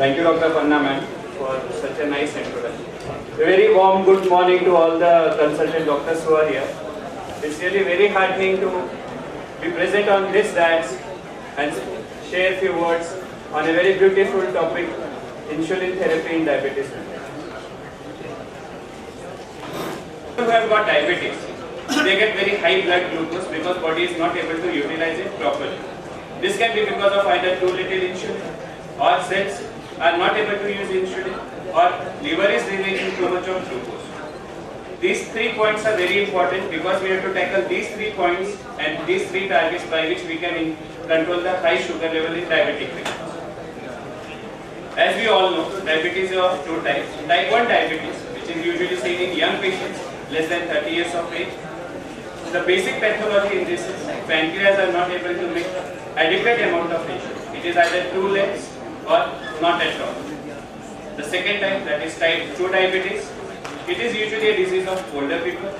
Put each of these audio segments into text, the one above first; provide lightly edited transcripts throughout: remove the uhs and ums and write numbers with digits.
Thank you, Dr. Panna ma'am, for such a nice introduction. A very warm good morning to all the consultant doctors who are here. It's really very heartening to be present on this dais and share a few words on a very beautiful topic, insulin therapy in diabetes. Who have got diabetes, they get very high blood glucose because body is not able to utilize it properly. This can be because of either too little insulin, or cells are not able to use insulin, or liver is releasing too much of glucose. These 3 points are very important because we have to tackle these 3 points and these 3 targets by which we can control the high sugar level in diabetic patients. As we all know, diabetes is of 2 types. Type 1 diabetes, which is usually seen in young patients less than 30 years of age. The basic pathology in this is pancreas are not able to make adequate amount of insulin. It is either too less or not at all. The second type, that is type 2 diabetes, it is usually a disease of older people,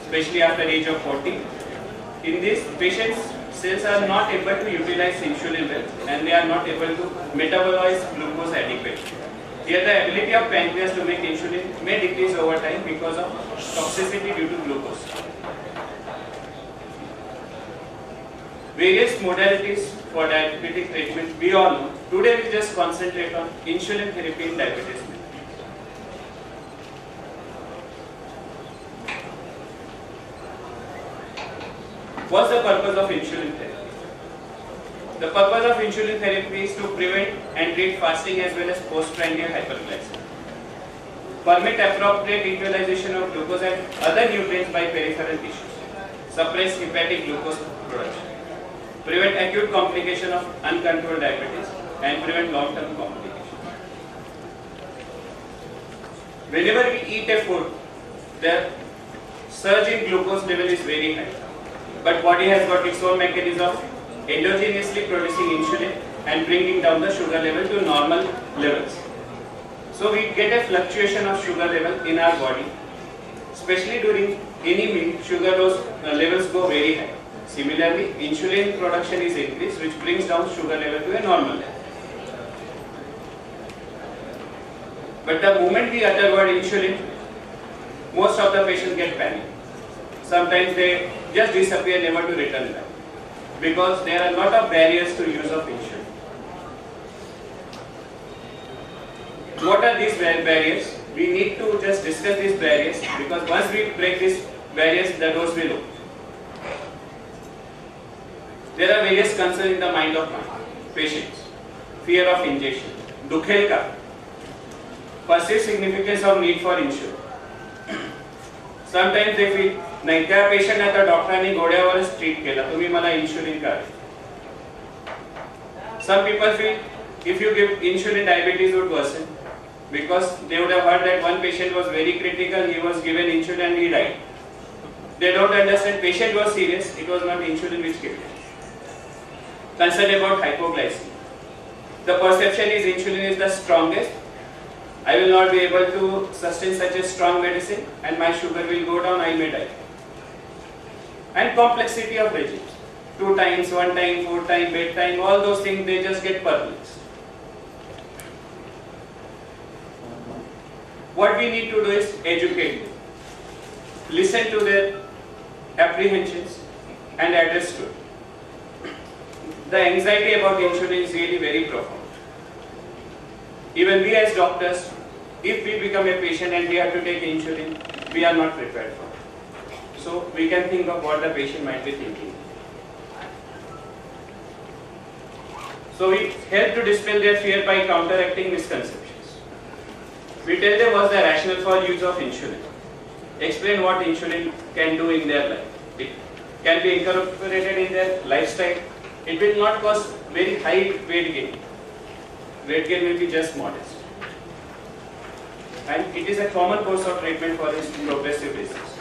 especially after age of 40. In this, patients' cells are not able to utilize insulin well and they are not able to metabolize glucose adequately. Here the ability of pancreas to make insulin may decrease over time because of toxicity due to glucose. Various modalities for diabetic treatment we all know. Today we just concentrate on insulin therapy in diabetes. What's the purpose of insulin therapy? The purpose of insulin therapy is to prevent and treat fasting as well as postprandial hyperglycemia. Permit appropriate utilization of glucose and other nutrients by peripheral tissues. Suppress hepatic glucose production. Prevent acute complication of uncontrolled diabetes and prevent long-term complications. Whenever we eat a food, the surge in glucose level is very high. But body has got its own mechanism of endogenously producing insulin and bringing down the sugar level to normal levels. So we get a fluctuation of sugar level in our body, especially during any meal, sugar levels go very high. Similarly, insulin production is increased, which brings down sugar level to a normal level. But the moment we utter word insulin, most of the patients get panic. Sometimes they just disappear, never to return back, because there are a lot of barriers to use of insulin. What are these barriers? We need to just discuss these barriers, because once we break these barriers, the doors will open. There are various concerns in the mind of patients. Fear of injection, दुखेल का, perceived significance of need for insulin. Sometimes they feel, नाही त्या patient आता डॉक्टरांनी गोळ्यावरच treat केला, तुम्ही मला insulin का? Some people feel if you give insulin, diabetes would worsen, because they would have heard that one patient was very critical, he was given insulin and he died. They don't understand patient was serious, it was not insulin which killed him. Concern about hypoglycemia. The perception is insulin is the strongest. I will not be able to sustain such a strong medicine and my sugar will go down, I may die. And complexity of regimes. 2 times, 1 time, 4 time, bedtime, all those things they just get perplexed. What we need to do is educate them. Listen to their apprehensions and address to it. The anxiety about insulin is really very profound. Even we as doctors, if we become a patient and we have to take insulin, we are not prepared for it. So we can think of what the patient might be thinking. So we help to dispel their fear by counteracting misconceptions. We tell them what's the rationale for use of insulin. Explain what insulin can do in their life. It can be incorporated in their lifestyle. It will not cause very high weight gain. Weight gain will be just modest. And it is a common course of treatment for his progressive disease.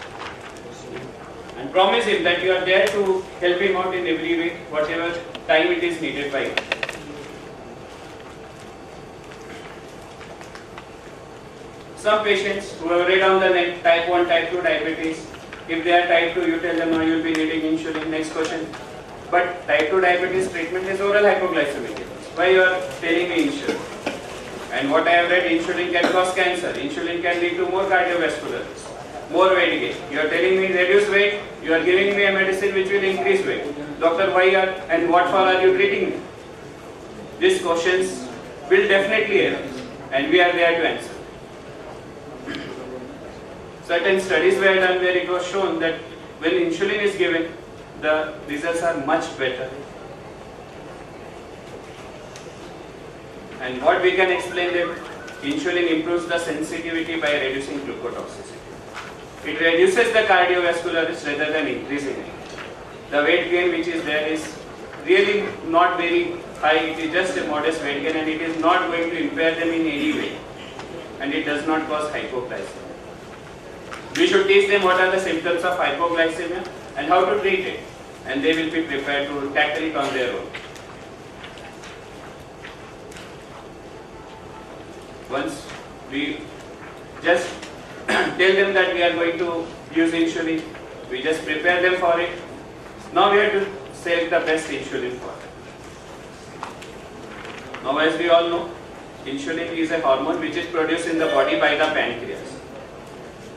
And promise him that you are there to help him out in every way, whatever time it is needed by him. Some patients who have read on the net type 1, type 2 diabetes, if they are type 2, you tell them now you will be needing insulin. Next question. But type 2 diabetes treatment is oral hypoglycemic. Why you are telling me insulin? And what I have read, insulin can cause cancer. Insulin can lead to more cardiovascular, more weight gain. You are telling me reduce weight, you are giving me a medicine which will increase weight. Doctor, why and what for are you treating me? These questions will definitely arise, and we are there to answer. Certain studies were done where it was shown that when insulin is given, the results are much better. And what we can explain that insulin improves the sensitivity by reducing glucotoxicity. It reduces the cardiovascular risk rather than increasing it. The weight gain which is there is really not very high, it is just a modest weight gain and it is not going to impair them in any way. And it does not cause hypoglycemia. We should teach them what are the symptoms of hypoglycemia and how to treat it. And they will be prepared to tackle it on their own. Once we just tell them that we are going to use insulin, we just prepare them for it. Now we have to select the best insulin for it. Now as we all know, insulin is a hormone which is produced in the body by the pancreas.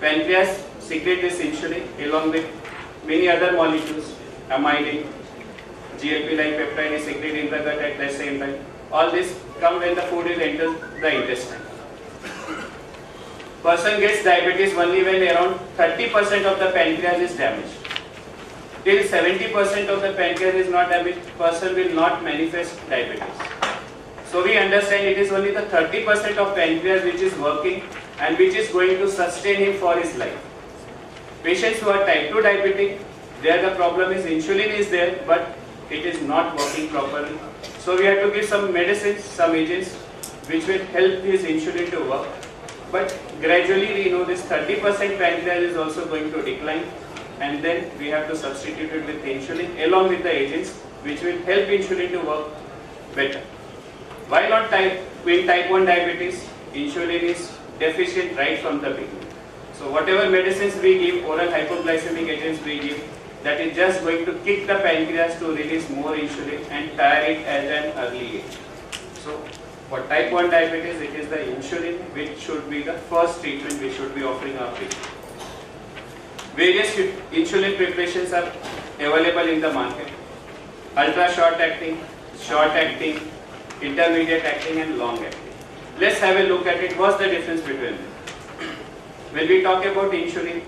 Pancreas secretes this insulin along with many other molecules, amylin, GLP-like peptide is secreted in the gut at the same time. All this come when the food is enters the intestine. Person gets diabetes only when around 30% of the pancreas is damaged. Till 70% of the pancreas is not damaged, person will not manifest diabetes. So we understand it is only the 30% of pancreas which is working and which is going to sustain him for his life. Patients who are type 2 diabetic, there the problem is insulin is there but it is not working properly. So we have to give some medicines, some agents which will help his insulin to work. But gradually we know this 30% pancreas is also going to decline and then we have to substitute it with insulin along with the agents which will help insulin to work better. Why not in type 1 diabetes, insulin is deficient right from the beginning. So whatever medicines we give, oral hypoglycemic agents we give, that is just going to kick the pancreas to release more insulin and tire it at an early age. So for type 1 diabetes, it is the insulin which should be the first treatment we should be offering our patients. Various insulin preparations are available in the market. Ultra short acting, intermediate acting and long acting. Let's have a look at it. What's the difference between them? When we talk about insulin,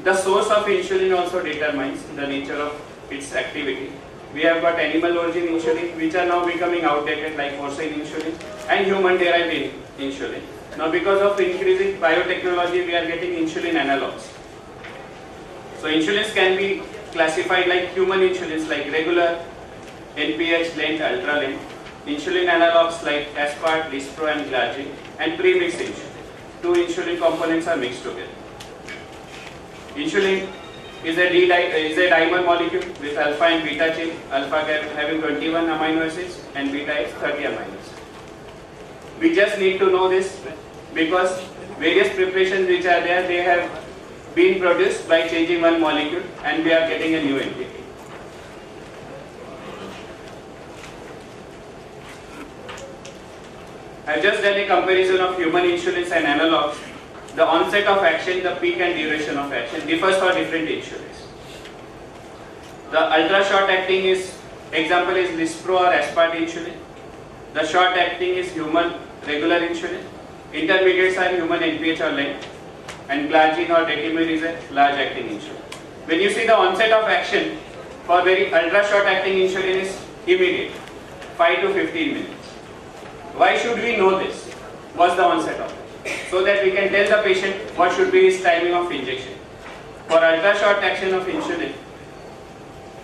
the source of insulin also determines the nature of its activity. We have got animal origin insulin which are now becoming outdated like porcine insulin and human derived insulin. Now because of increasing biotechnology we are getting insulin analogs. So insulins can be classified like human insulins like regular, NPH, Lent, Ultra Lent, insulin analogs like aspart, lispro and glargine and premixed insulin. Two insulin components are mixed together. Insulin is a dimer molecule with alpha and beta chain, alpha having 21 amino acids and beta is 30 amino acids. We just need to know this because various preparations which are there, they have been produced by changing one molecule and we are getting a new entity. I have just done a comparison of human insulins and analogs. The onset of action, the peak and duration of action differs for different insulins. The ultra short acting example is lispro or aspart insulin. The short acting is human regular insulin. Intermediates are human NPH or Lent. And glargine or detimir is a large acting insulin. When you see the onset of action for very ultra short acting insulin is immediate, 5 to 15 minutes. Why should we know this? What's the onset of it? So that we can tell the patient what should be his timing of injection. For ultra short action of insulin,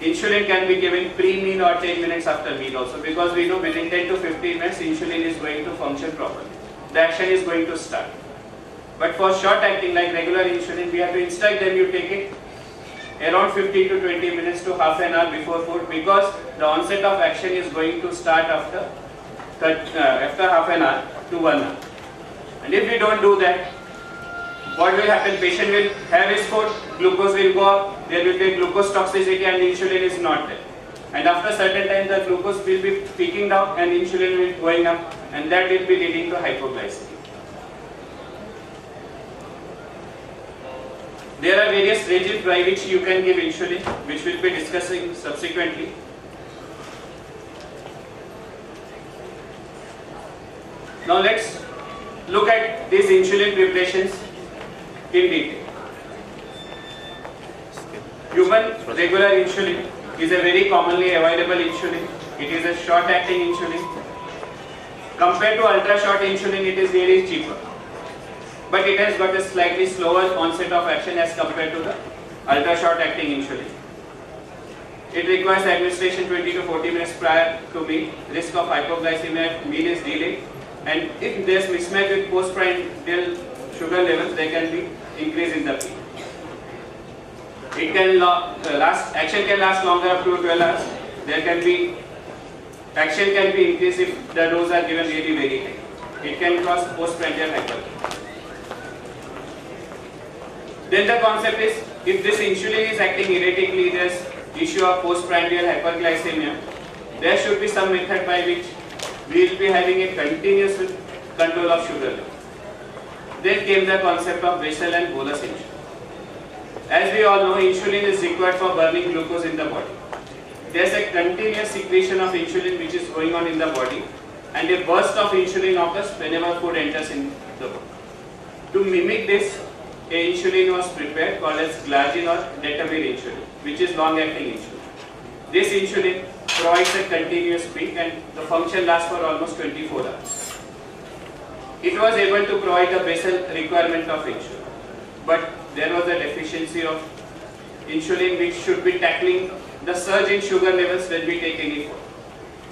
insulin can be given pre-meal or 10 minutes after meal also because we know within 10 to 15 minutes insulin is going to function properly. The action is going to start. But for short acting like regular insulin, we have to instruct them you take it around 15 to 20 minutes to half an hour before food because the onset of action is going to start after half an hour to 1 hour. And if we don't do that, what will happen? Patient will have his food, glucose will go up, there will be glucose toxicity and insulin is not there. and after certain time the glucose will be peaking down and insulin will be going up, and that will be leading to hypoglycemia. There are various regimes by which you can give insulin, which we will be discussing subsequently. Now let's look at these insulin preparations in detail. Human regular insulin is a very commonly available insulin. It is a short-acting insulin. Compared to ultra-short insulin, it is really cheaper. But it has got a slightly slower onset of action as compared to the ultra-short-acting insulin. It requires administration 20 to 40 minutes prior to meal. Risk of hypoglycemia at meal is delayed. And if there is mismatch with postprandial sugar levels, there can be increase in the peak. It can action can last longer up to 12 hours. Action can be increased if the dose are given really very high. It can cause postprandial hyperglycemia. Then the concept is, if this insulin is acting erratically, there is issue of postprandial hyperglycemia. There should be some method by which we will be having a continuous control of sugar level. Then came the concept of basal and bolus insulin. As we all know, insulin is required for burning glucose in the body. There is a continuous secretion of insulin which is going on in the body, and a burst of insulin occurs whenever food enters in the body. To mimic this, a insulin was prepared called as glargine or detamir insulin, which is long-acting insulin. This insulin provides a continuous peak and the function lasts for almost 24 hours. It was able to provide the basal requirement of insulin, but there was a deficiency of insulin which should be tackling the surge in sugar levels when we take any food.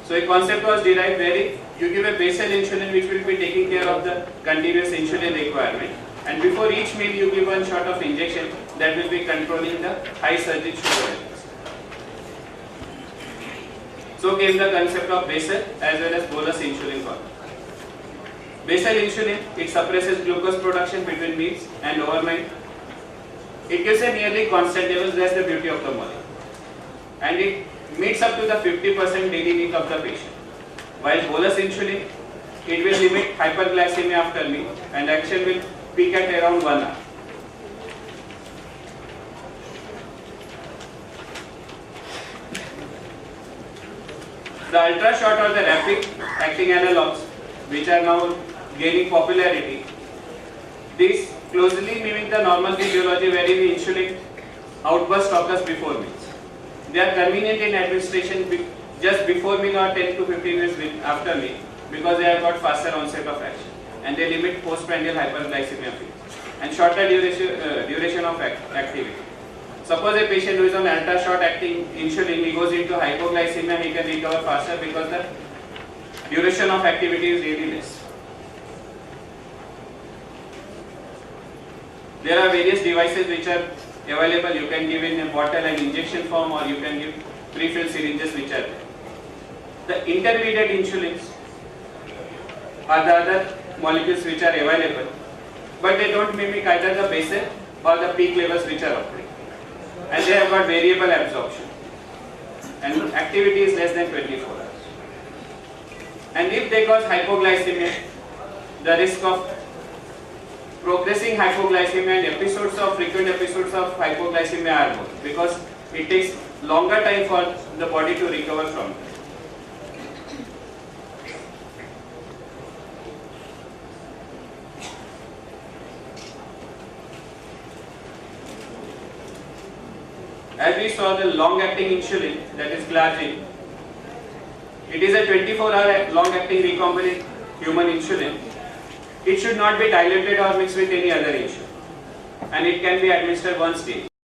So a concept was derived where you give a basal insulin which will be taking care of the continuous insulin requirement, and before each meal you give one shot of injection that will be controlling the high surge in sugar levels. So came the concept of basal as well as bolus insulin concept. Basal insulin, it suppresses glucose production between meals and overnight. It gives a nearly constant level, that's the beauty of the molecule. And it meets up to the 50% daily need of the patient. While bolus insulin, it will limit hyperglycemia after meal and action will peak at around 1 hour. The ultra short or the rapid acting analogs, which are now gaining popularity, these closely mimic the normal physiology wherein the insulin outburst occurs before meals. They are convenient in administration just before meal or 10 to 15 minutes after meal because they have got faster onset of action and they limit postprandial hyperglycemia and shorter duration of activity. Suppose a patient who is on ultra short acting insulin, he goes into hypoglycemia, he can recover faster because the duration of activity is really less. There are various devices which are available. You can give in a bottle and injection form, or you can give pre-filled syringes which are there. The intermediate insulins are the other molecules which are available, but they don't mimic either the basal or the peak levels which are occurring, and they have got variable absorption and activity is less than 24 hours. And if they cause hypoglycemia, the risk of progressing hypoglycemia and frequent episodes of hypoglycemia are more because it takes longer time for the body to recover from it. As we saw, the long-acting insulin, that is glargine, it is a 24-hour long-acting recombinant human insulin. It should not be diluted or mixed with any other insulin, and it can be administered once daily.